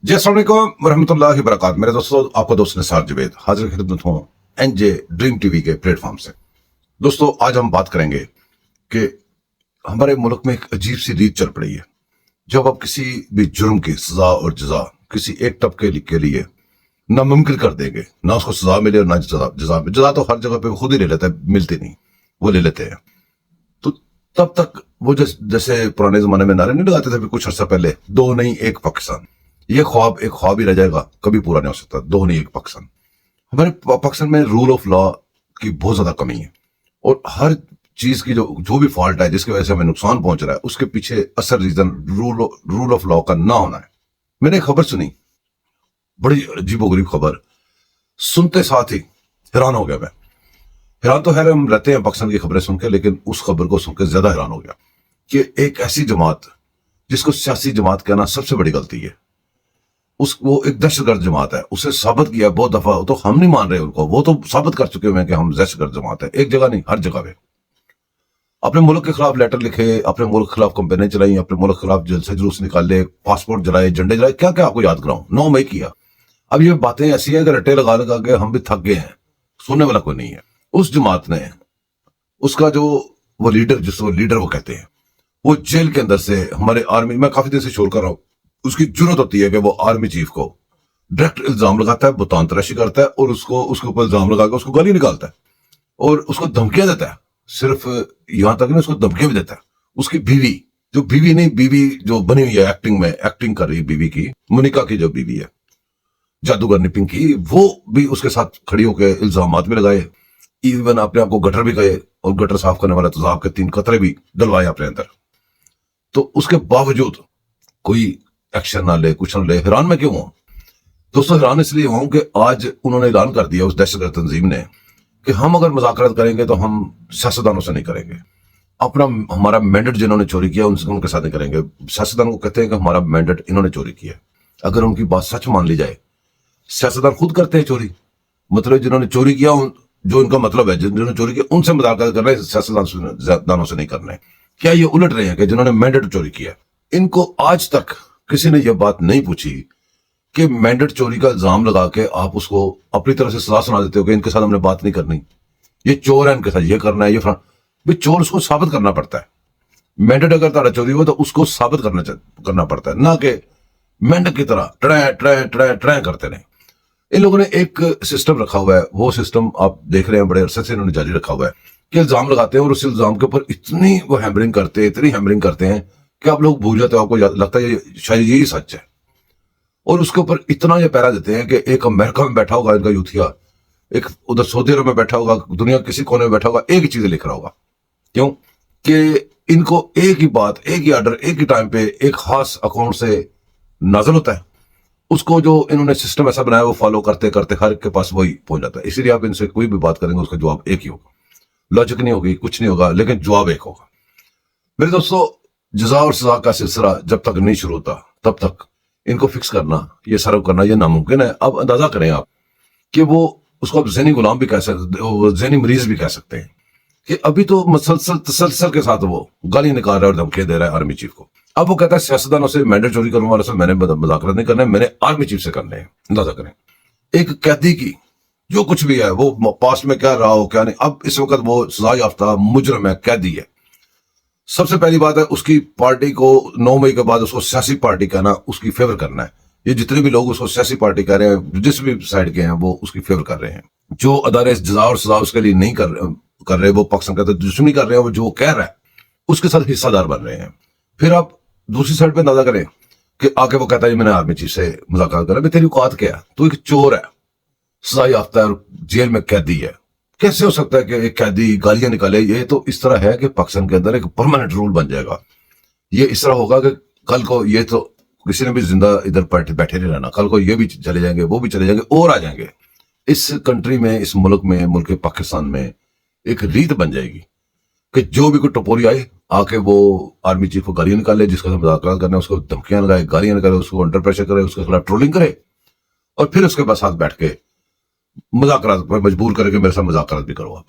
جی السلام علیکم ورحمۃ اللہ وبرکاتہ. میرے دوستوں، آپ کا دوست نثار جوید حاضر خدمت ہوں این جے ڈریم ٹی وی کے پلیٹ فارم سے. دوستوں، آج ہم بات کریں گے کہ ہمارے ملک میں ایک عجیب سی ریت چل پڑی ہے. جب آپ کسی بھی جرم کی سزا اور جزا کسی ایک طبقے کے لیے ناممکن کر دیں گے، نہ اس کو سزا ملے اور نہ جزا تو ہر جگہ پہ خود ہی لے لیتا ہے، ملتی نہیں، وہ لے لیتے ہیں. تو تب تک وہ جیسے پرانے زمانے میں نعرے نہیں لگاتے تھے کچھ عرصہ پہلے، دو نہیں ایک پاکستان. یہ خواب ایک خواب ہی رہ جائے گا، کبھی پورا نہیں ہو سکتا. دو نہیں ایک پاکستان. ہمارے پاکستان میں رول آف لا کی بہت زیادہ کمی ہے، اور ہر چیز کی جو بھی فالٹ ہے جس کی وجہ سے ہمیں نقصان پہنچ رہا ہے، اس کے پیچھے اصل ریزن رول آف لا کا نہ ہونا ہے. میں نے ایک خبر سنی، بڑی عجیب و غریب خبر. سنتے ساتھ ہی حیران ہو گیا. میں حیران تو ہم رہتے ہیں پاکستان کی خبریں سن کے، لیکن اس خبر کو سن کے زیادہ حیران ہو گیا کہ ایک ایسی جماعت جس کو سیاسی جماعت کہنا سب سے بڑی غلطی ہے، وہ ایک دہشت گرد جماعت ہے. اسے ثابت کیا بہت دفعہ، تو ہم نہیں مان رہے ان کو، وہ تو ثابت کر چکے ہوئے ہیں کہ ہم دہشت گرد جماعت ہے. ایک جگہ نہیں، ہر جگہ پہ اپنے ملک کے خلاف لیٹر لکھے، اپنے ملک کے خلاف کمپینیں چلائی، اپنے ملک کے خلاف جلسے جلوس نکالے، پاسپورٹ جلائے، جھنڈے جلائے. کیا کیا آپ کو یاد کراؤں، 9 مئی کیا. اب یہ باتیں ایسی ہیں کہ رٹے لگا لگا کے ہم بھی تھک گئے ہیں، سننے والا کوئی نہیں ہے. اس جماعت نے، اس کا جو وہ لیڈر، جس کو لیڈر وہ کہتے ہیں، وہ جیل کے اندر سے ہمارے آرمی، میں کافی دیر سے شور کر رہا ہوں، اس کی جرت ہوتی ہے کہ وہ آرمی چیف کو ڈائریکٹ الزام لگاتا ہے، بہتان تراشی کرتا ہے، اور اس کے اوپر الزام لگا کے اس کو گالی نکالتا ہے، اور اس کو دھمکیاں دیتا ہے. صرف یہاں تک نہیں، اس کو دھمکیاں بھی دیتا ہے. اس کی بیوی، جو بیوی نہیں، بیوی جو بنی ہوئی ہے ایکٹنگ میں، ایکٹنگ کر رہی بیوی کی، منیکا کی جو بیوی ہے، جادوگر نے پنکی، وہ بھی اس کے ساتھ کھڑی ہو کے الزامات بھی لگائے. ایون اپنے آپ کو گٹر بھی کہے، اور گٹر صاف کرنے والا تیزاب کے 3 قطرے بھی ڈلوائے اپنے اندر. تو اس کے باوجود کوئی ایکشن نہ لے، کچھ نہ لے. حیران میں کیوں ہوں دوستوں؟ حیران اس لیے ہوں کہ آج انہوں نے اعلان کر دیا، اس دہشت گرد تنظیم نے، کہ ہم اگر مذاکرات کریں گے تو ہم سیاستدانوں سے نہیں کریں گے. ہمارا مینڈیٹ جنہوں نے چوری کیا ان کے ساتھ نہیں کریں گے. سیاستدانوں کو کہتے ہیں کہ ہمارا مینڈیٹ انہوں نے چوری کیا. اگر ان کی بات سچ مان لی جائے، سیاستدان خود کرتے ہیں چوری، مطلب جنہوں نے چوری کیا، جو ان کا مطلب ہے جنہوں نے چوری کیا ان سے مذاکرات کر رہے ہیں، سیاستدانوں سے نہیں کرنا ہے. کیا یہ الٹ رہے ہیں کہ جنہوں نے مینڈیٹ چوری کیا؟ ان کو آج تک کسی نے یہ بات نہیں پوچھی کہ مینڈیٹ چوری کا الزام لگا کے آپ اس کو اپنی طرح سے سزا سنا دیتے ہو کہ ان کے ساتھ ہم نے بات نہیں کرنی، یہ چور ہے، ان کے ساتھ یہ کرنا ہے، یہ بھی چور اس کو ثابت کرنا پڑتا ہے. مینڈیٹ اگر تارا چوری ہو تو اس کو ثابت کرنا پڑتا ہے، نہ کہ مینڈیٹ کی طرح ٹریں کرتے رہیں. ان لوگوں نے ایک سسٹم رکھا ہوا ہے، وہ سسٹم آپ دیکھ رہے ہیں بڑے عرصے سے انہوں نے جاری رکھا ہوا ہے کہ الزام لگاتے ہیں، اور اس الزام کے اوپر اتنی وہ ہیمرنگ کرتے ہیں کہ آپ لوگ بھول جاتے ہیں، آپ کو لگتا ہے شاید یہی سچ ہے. اور اس کے اوپر اتنا یہ پیرا دیتے ہیں کہ ایک امریکہ میں بیٹھا ہوگا ان کا یوتھیا، ایک ادھر سعودی عرب میں بیٹھا ہوگا، دنیا کسی کونے میں بیٹھا ہوگا، ایک ہی چیزیں لکھ رہا ہوگا. کیوں کہ ان کو ایک ہی بات، ایک ہی آرڈر، ایک ہی ٹائم پہ ایک خاص اکاؤنٹ سے نازل ہوتا ہے. اس کو جو انہوں نے سسٹم ایسا بنایا وہ فالو کرتے کرتے ہر ایک کے پاس وہی پہنچ جاتا ہے. اسی لیے آپ ان سے کوئی بھی بات کریں گے اس کا جواب ایک ہی ہوگا، لاجک نہیں ہوگی، کچھ نہیں ہوگا، لیکن جواب ایک ہوگا. میرے دوستو، جزا اور سزا کا سلسلہ جب تک نہیں شروع ہوتا تب تک ان کو فکس کرنا، یہ سرو کرنا، یہ ناممکن ہے. اب اندازہ کریں آپ کہ وہ اس کو ذہنی غلام بھی کہہ سکتے، ذہنی مریض بھی کہہ سکتے ہیں، کہ ابھی تو تسلسل کے ساتھ وہ گالی نکال رہا ہے اور دھمکیاں دے رہا ہے آرمی چیف کو. اب وہ کہتا ہے سیاستدانوں سے، مینڈیٹ چوری کرنے والوں سے میں نے مذاکرات نہیں کرنا ہے، میں نے آرمی چیف سے کرنے ہیں. اندازہ کریں ایک قیدی کی جو کچھ بھی ہے، وہ پاسٹ میں کیا رہا ہو کیا نہیں، اب اس وقت وہ سزا یافتہ مجرم ہے، قیدی ہے. سب سے پہلی بات ہے اس کی پارٹی کو 9 مئی کے بعد اس کو سیاسی پارٹی کہنا، اس کی فیور کرنا ہے. یہ جتنے بھی لوگ اس کو سیاسی پارٹی کہہ رہے ہیں، جس بھی سائڈ کے ہیں، وہ اس کی فیور کر رہے ہیں. جو ادارے جزا اور سزا اس کے لیے نہیں کر رہے، وہ پاکستان کا دشمنی کر رہے ہیں، وہ جو کہہ رہا ہے اس کے ساتھ حصہ دار بن رہے ہیں. پھر آپ دوسری سائڈ پہ اندازہ کریں کہ آگے وہ کہتا ہے میں نے آرمی چیف سے مذاکرات کرا. تیری اوقات کیا؟ تو ایک چور ہے، سزا یافتہ ہے اور جیل میں قیدی ہے. کیسے ہو سکتا ہے کہ ایک قیدی گالیاں نکالے؟ یہ تو اس طرح ہے کہ پاکستان کے اندر ایک پرماننٹ رول بن جائے گا. یہ اس طرح ہوگا کہ کل کو یہ تو کسی نے بھی زندہ ادھر بیٹھے نہیں رہنا، کل کو یہ بھی چلے جائیں گے، وہ بھی چلے جائیں گے، اور آ جائیں گے. اس کنٹری میں، اس ملک میں، ملک پاکستان میں ایک ریت بن جائے گی کہ جو بھی کوئی ٹپوری آئے آ کے وہ آرمی چیف کو گالیاں نکالے، جس کا مذاکرات کرنا ہے اس کو دھمکیاں لگائے، گالیاں نکالے، اس کو انڈر پریشر کرے، اس کے خلاف ٹرولنگ کرے، اور پھر اس کے بعد ساتھ بیٹھ کے مذاکرات پر مجبور کرے کہ میرے ساتھ مذاکرات بھی کرو. آپ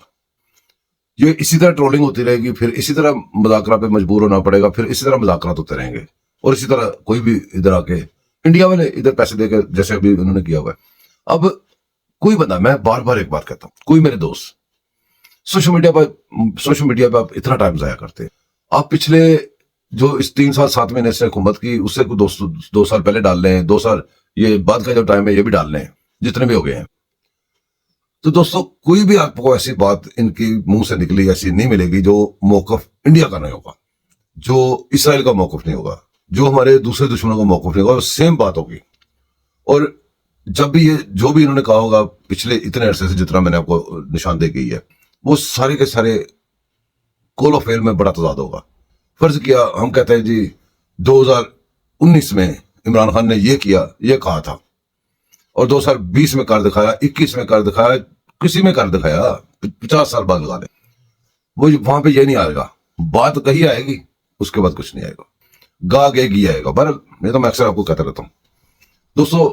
یہ اسی طرح ٹرولنگ ہوتی رہے گی، پھر اسی طرح مذاکرات پہ مجبور ہونا پڑے گا، پھر اسی طرح مذاکرات ہوتے رہیں گے، اور اسی طرح کوئی بھی ادھر آ کے انڈیا والے ادھر پیسے دے کے جیسے ابھی انہوں نے کیا ہوا ہے. اب کوئی بندہ، میں بار بار ایک بات کہتا ہوں، کوئی میرے دوست سوشل میڈیا پہ آپ اتنا ٹائم ضائع کرتے ہیں. آپ پچھلے جو اس 3 سال 7 مہینے سے حکومت کی، اس سے 2 سال پہلے ڈال لیں، 2 سال یہ بعد کا جو ٹائم ہے یہ بھی ڈال لیں، جتنے بھی ہو گئے ہیں. تو دوستو کوئی بھی آپ کو ایسی بات ان کی منہ سے نکلی ایسی نہیں ملے گی جو موقف انڈیا کا نہیں ہوگا، جو اسرائیل کا موقف نہیں ہوگا، جو ہمارے دوسرے دشمنوں کا موقف نہیں ہوگا، سیم بات ہوگی. اور جب بھی یہ جو بھی انہوں نے کہا ہوگا پچھلے اتنے عرصے سے، جتنا میں نے آپ کو نشاندہی کی ہے، وہ سارے کے سارے کول آف فیل میں بڑا تضاد ہوگا. فرض کیا ہم کہتے ہیں جی 2019 میں عمران خان نے یہ کیا، یہ کہا تھا، اور 2020 میں کر دکھایا، 21 میں کر دکھایا، کسی میں کر دکھایا، 50 سال بعد لگا لیں، وہ وہاں پہ یہ نہیں آئے گا. بات کہی آئے گی، اس کے بعد کچھ نہیں آئے گا، گا گے گی آئے گا. بہرحال یہ تو میں اکثر آپ کو کہتا رہتا ہوں. دوستو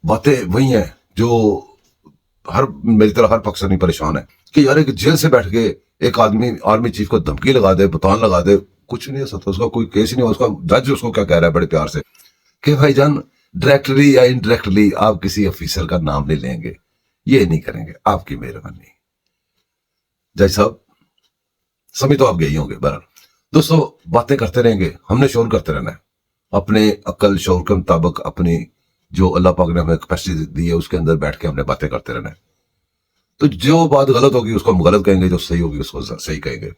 باتیں وہی ہیں جو میری طرح ہر پاکستانی پریشان ہے کہ یار ایک جیل سے بیٹھ کے ایک آدمی آرمی چیف کو دھمکی لگا دے، بتان لگا دے، کچھ نہیں ہو سکتا، اس کا کوئی کیس ہی نہیں ہو. اس کا جج اس کو کیا کہہ رہا ہے بڑے پیار سے کہ بھائی جان ڈائریکٹلی یا انڈائریکٹلی آپ کسی افیسر کا نام نہیں لیں گے، یہ نہیں کریں گے، آپ کی مہربانی. جج صاحب سمجھ تو آپ گئی ہوں گے. بہرحال دوستو باتیں کرتے رہیں گے، ہم نے شور کرتے رہنا ہے، اپنے عقل شعور کے مطابق، اپنی جو اللہ پاک نے ہمیں کیپیسٹی دی ہے اس کے اندر بیٹھ کے ہم نے باتیں کرتے رہنا ہے. تو جو بات غلط ہوگی اس کو ہم غلط کہیں گے، جو صحیح ہوگی اس کو صحیح کہیں گے.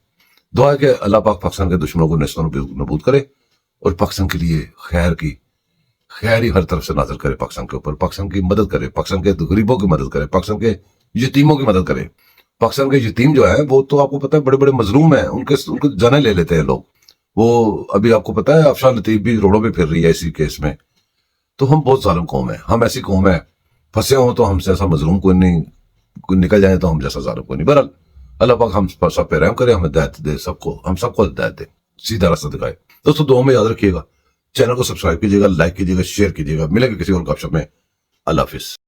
دعا ہے کہ اللہ پاک پاکستان کے دشمنوں کو نیست و نابود کرے اور پاکستان کے لیے خیر ہی ہر طرف سے نازل کرے، پاکستان کے اوپر، پاکستان کی مدد کرے، پاکستان کے غریبوں کی مدد کرے، پاکستان کے یتیموں کی مدد کرے. پاکستان کے یتیم جو ہیں وہ تو آپ کو پتا ہے بڑے بڑے مظلوم ہیں، ان کے جانیں لے لیتے ہیں لوگ. وہ ابھی آپ کو پتا ہے افشان لطیف بھی روڈوں پہ پھر رہی ہے اسی کیس میں. تو ہم بہت ظالم قوم ہیں، ہم ایسی قوم ہے پھنسے ہوں تو ہم سے ایسا مظلوم کوئی نہیں، کوئی نکل جائے تو ہم جیسا ظالم کوئی نہیں. بہرحال اللہ پاک ہم سب پہ رحم کرے، ہمیں ہدایت دے، ہم سب کو ہدایت دے، سیدھا راستہ دکھائے. دوستو دعاؤں میں یاد رکھیے گا، چینل کو سبسکرائب کیجیے گا، لائک کیجیے گا، شیئر کیجیے گا. ملیں گے کسی اور گپ شپ میں. اللہ حافظ.